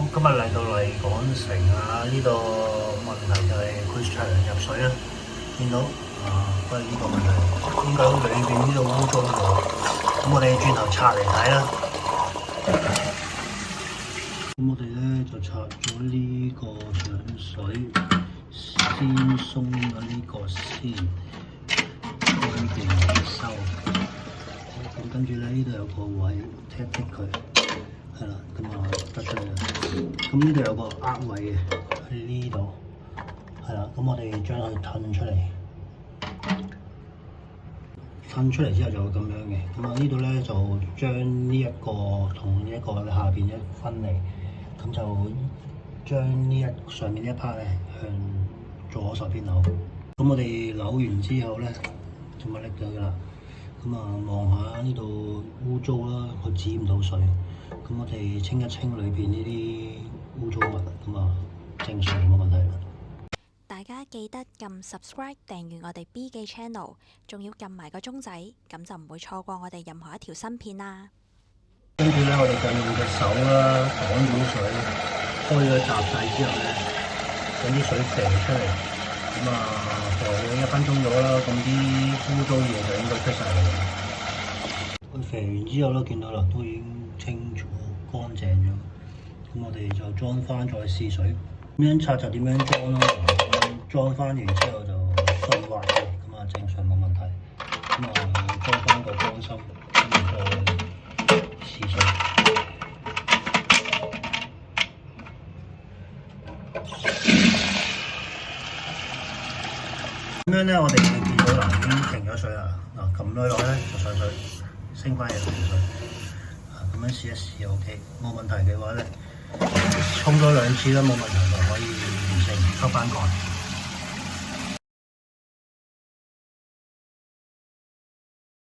今日嚟到麗港城啊，呢度問題就係佢長入水啦，見到都係呢個問題，應該裏邊呢度污糟咗，咁我哋轉頭拆嚟睇啦。咁我哋咧就拆咗呢個上水，先鬆咗呢個先，跟住收。咁跟住咧呢度有個位踢佢。係啦，咁啊得出嚟啦。咁呢度有個壓位嘅喺呢度，係啦。咁我哋將佢褪出嚟，褪出嚟之後就會咁樣嘅。咁啊呢度咧就將呢一個同呢一個下邊一分離，咁就將呢一上面呢一 part 咧向左手邊扭。咁我哋扭完之後咧就咪拎咗㗎啦。咁啊望下呢度污糟啦，佢止唔到水。咁我哋清一清裏邊呢啲污糟物，咁啊正常冇問題啦。大家記得撳 subscribe 訂閱我哋 B 記 channel， 仲要撳埋個鐘仔，咁就唔會錯過我哋任何一條新片啦。跟住咧，我哋就用隻手啦，趕咗水，開咗閘掣之後咧，等啲水射出嚟，咁啊射咗1分鐘咗啦，咁啲污糟嘢就應該出晒嚟啦。佢射完之後咧，見到啦，都已經清楚乾淨咗，咁我哋就裝翻再試水。點樣拆就點樣裝咯，裝翻完之後就順滑嘅，咁啊正常冇問題。咁啊裝翻個乾心，跟住再試水。咁樣咧，我哋見到啦，已經停咗水啦。嗱，撳落去咧就上水，升翻入停水。咁樣試一試 OK， 冇問題嘅話咧，沖多2次都冇問題就可以完成，收翻蓋。